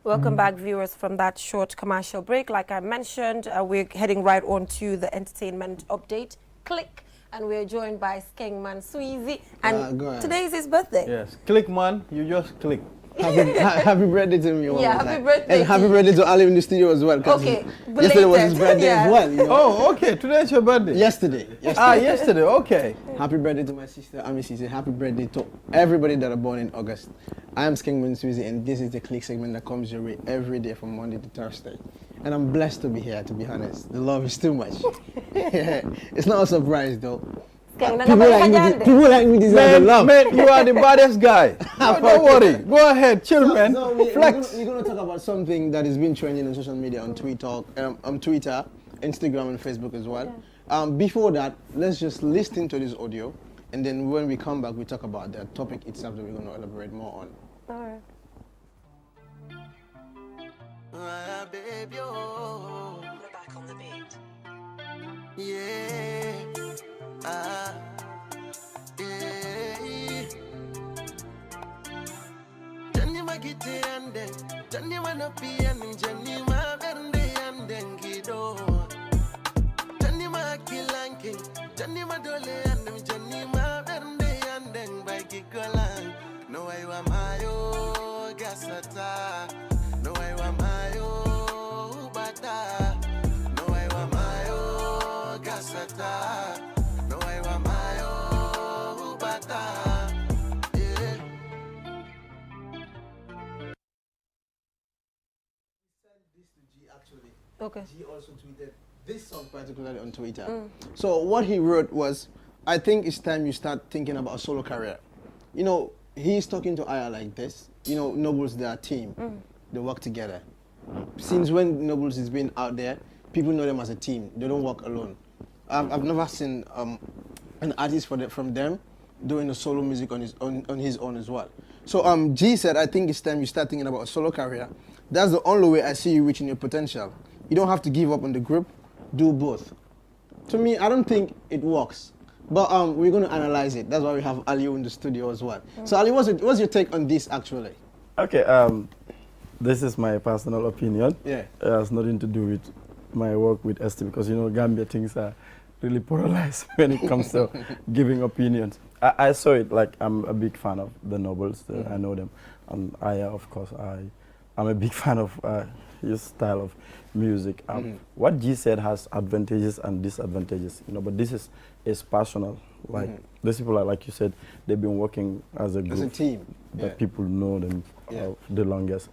Welcome back, viewers, from that short commercial break. Like I mentioned, we're heading right on to the entertainment update. Click. And we're joined by Skengman Sweezy. And today is his birthday. Yes. Click, man. You just click. Happy birthday to me. Happy birthday. And happy birthday to Ali in the studio as well. Okay. Yesterday was his birthday as well. You know? Oh, okay. Today's your birthday. Yesterday. Yesterday. Okay. Happy birthday to my sister, Ami Sisi. Happy birthday to everybody that are born in August. I am Skengman Sweezy, and this is the Click segment that comes your way every day from Monday to Thursday. And I'm blessed to be here, to be honest. The love is too much. It's not a surprise, though. People like me deserve the love. Man, you are the baddest guy. Don't worry. Go ahead, chill, man. Flex. We're going to talk about something that has been trending on social media, on Twitter, Instagram, and Facebook as well. Yeah. Before that, let's just listen to this audio, and then when we come back, we talk about the topic itself that we're going to elaborate more on. All right. Baby, oh. We're back on the beat. Yeah. Yeah. Johnny Magiti and then Johnny Manapi and Johnny Mabende and then Gido. Johnny Makilanki, Johnny Madole and them Johnny Mabende and then by Gigolan. No, I want my oh gasata. No, I want my oh bata. No, I want my oh gasata. No, I want my oh bata. Yeah. Sent this to G actually. Okay. G also tweeted this song particularly on Twitter. So what he wrote was, I think it's time you start thinking about a solo career. You know, he's talking to Aya like this. You know, Nobles, they're a team. They work together. Since when Nobles has been out there, people know them as a team. They don't work alone. I've never seen an artist from them doing a solo music on his own as well. So G said, I think it's time you start thinking about a solo career. That's the only way I see you reaching your potential. You don't have to give up on the group. Do both. To me, I don't think it works. But we're going to analyze it. That's why we have Aliu in the studio as well. So Ali, what's your take on this actually? Okay, this is my personal opinion. Yeah. It has nothing to do with my work with ST because, you know, Gambia things are really polarized when it comes to giving opinions. I saw it, like, I'm a big fan of the Nobles. I know them. And Aya, of course, I'm a big fan of his style of music. What G said has advantages and disadvantages, you know, but this is personal. Like, these people are, like you said, they've been working as a group. As a team. That people know them the longest.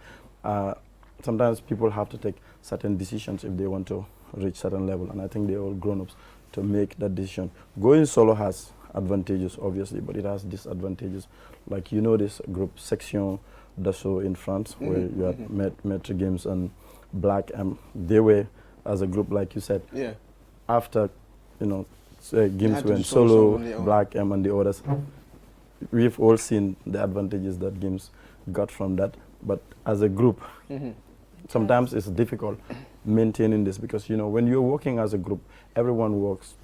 Sometimes people have to take certain decisions if they want to reach certain level, and I think they're all grown-ups to make that decision. Going solo has advantages, obviously, but it has disadvantages. Like, you know, this group Section d'Assaut in France, where you had Maître Games and Black M. They were, as a group, like you said, after, you know, Games went solo, Black M and the others. We've all seen the advantages that Games got from that, but as a group, sometimes it's difficult maintaining this because, you know, when you're working as a group, everyone works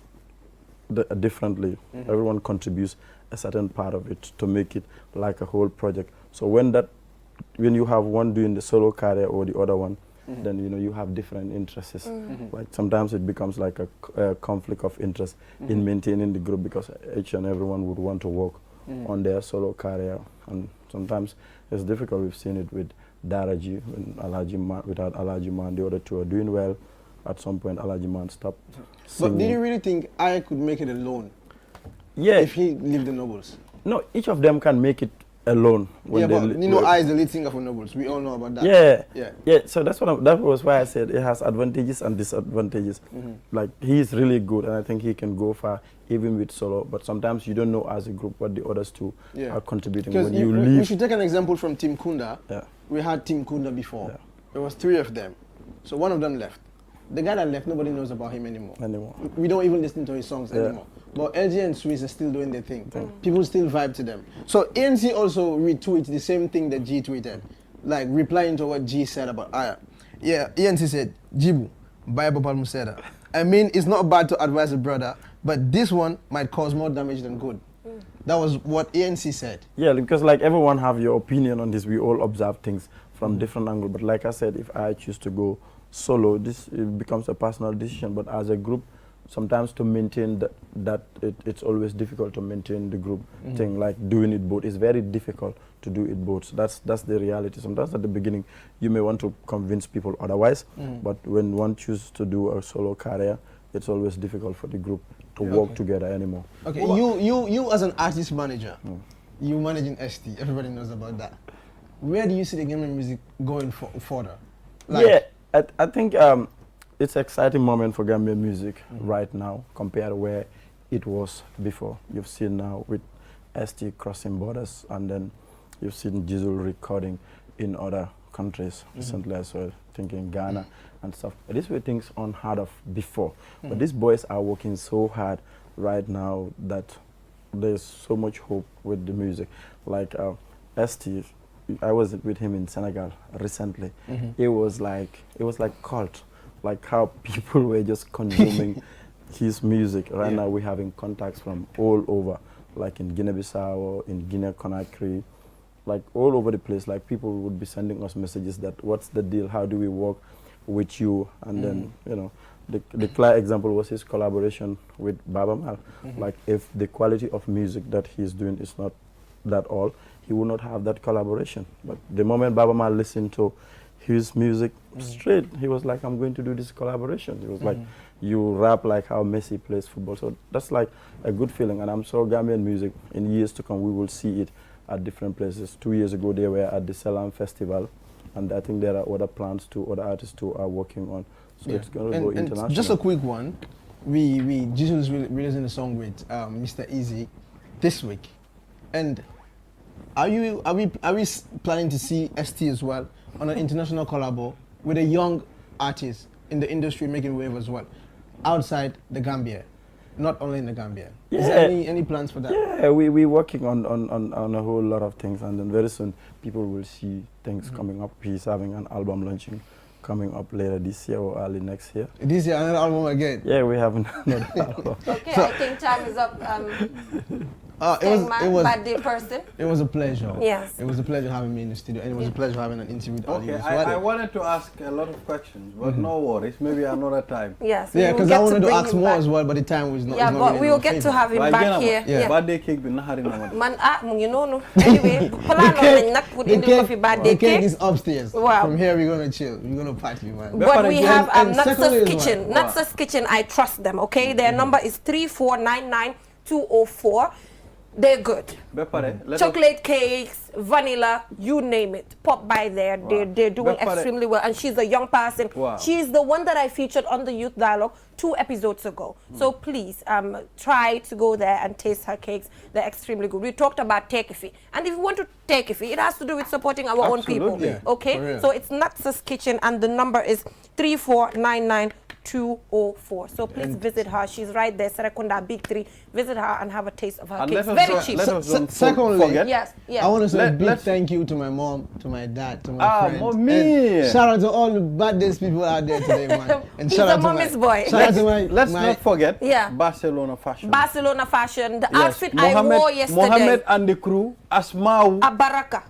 differently. Everyone contributes a certain part of it to make it like a whole project. So when you have one doing the solo career or the other one, then, you know, you have different interests. Like, sometimes it becomes like a conflict of interest in maintaining the group because each and everyone would want to work on their solo career, and sometimes it's difficult. We've seen it with Daraji, without Alaji Man. The other two are doing well. At some point, Alaji Man stopped singing. But did you really think I could make it alone? Yeah. If he leave the Nobles? No, each of them can make it alone. When but you know, I is the lead singer for Nobles. We all know about that. Yeah. So that was why I said it has advantages and disadvantages. Like, he's really good, and I think he can go far even with solo. But sometimes you don't know as a group what the others two are contributing. When you leave, we should take an example from Team Kunda. We had Team Kunda before. There was 3 of them. So one of them left. The guy that left, nobody knows about him anymore. We don't even listen to his songs anymore. But LG and Swiss are still doing their thing. People still vibe to them. So ANC also retweets the same thing that G tweeted, like replying to what G said about Aya. Yeah, ANC said, Jibu, Bible Museda. I mean, it's not bad to advise a brother, but this one might cause more damage than good. That was what ANC said. Yeah, because like everyone have your opinion on this. We all observe things from different angles. But like I said, if I choose to go solo, it becomes a personal decision. But as a group, sometimes to maintain it's always difficult to maintain the group thing. Like doing it both, it's very difficult to do it both. So that's the reality. Sometimes at the beginning, you may want to convince people otherwise, but when one chooses to do a solo career, it's always difficult for the group to work together anymore. Okay, you as an artist manager, you managing ST, everybody knows about that. Where do you see the Gambian music going further? Like, yeah, I think it's an exciting moment for Gambian music right now compared to where it was before. You've seen now with ST crossing borders, and then you've seen Jizzle recording in other countries recently as well, thinking Ghana and stuff. These were things unheard of before. But these boys are working so hard right now that there's so much hope with the music. Like ST, I was with him in Senegal recently. It was like cult, like how people were just consuming his music. Right now we're having contacts from all over, like in Guinea-Bissau, in Guinea-Conakry, like all over the place. Like people would be sending us messages that, what's the deal? How do we work with you? And then, you know, the clear example was his collaboration with Baba Mal. Like if the quality of music that he's doing is not that all, he would not have that collaboration. But the moment Baba Mal listened to his music straight, he was like, I'm going to do this collaboration. He was like, you rap like how Messi plays football. So that's like a good feeling. And I'm sure Gambian music, in years to come, we will see it at different places. 2 years ago, they were at the Selam Festival. And I think there are other plans too, other artists too are working on. So it's going to go international. Just a quick one. Jizzle is releasing a song with Mr. Easy this week. And are we planning to see ST as well on an international collabo with a young artist in the industry making wave as well, outside the Gambia, not only in the Gambia? Yeah. Is there any plans for that? Yeah, we're working on a whole lot of things, and then very soon people will see things coming up. He's having an album launching coming up later this year or early next year. This year, another album again? Yeah, we have another album. Okay, I think time is up. It was birthday person. It was a pleasure. Yes. It was a pleasure having me in the studio, and it was a pleasure having an interview with Okay, you as well. I wanted to ask a lot of questions, but no worries, maybe another time. Yes. Yeah, because I wanted to ask more as well, but the time was not. Yeah, but we will get to have him back here. Yeah. Birthday cake be nahari na Man, you know, no. Anyway, plan on not put in the coffee birthday the cake cake. is upstairs. Wow. From here, we're gonna chill. We're gonna party, man. But we have secondly Natsa's as Kitchen. well. Natsa's Kitchen, I trust them, okay? Their number is 3499204. They're good. Chocolate cakes, vanilla, you name it. Pop by there. Wow. They're doing extremely well. And she's a young person. Wow. She's the one that I featured on the Youth Dialogue 2 episodes ago. So please try to go there and taste her cakes. They're extremely good. We talked about Tekifi. And if you want to Tekifi, it has to do with supporting our own people. Okay? So it's Natsa's Kitchen, and the number is 3499204. So please visit her. She's right there, Serekunda Big 3. Visit her and have a taste of her cakes. Very cheap. Secondly, yes. I want to say a big thank you to my mom, to my dad, to my friends. And shout out to all the birthdays people out there today, man. And He's shout a out mommy's boy. Let's not forget Barcelona fashion. Barcelona fashion. The outfit I wore yesterday. Mohammed and the crew, Asmau. Abaraka.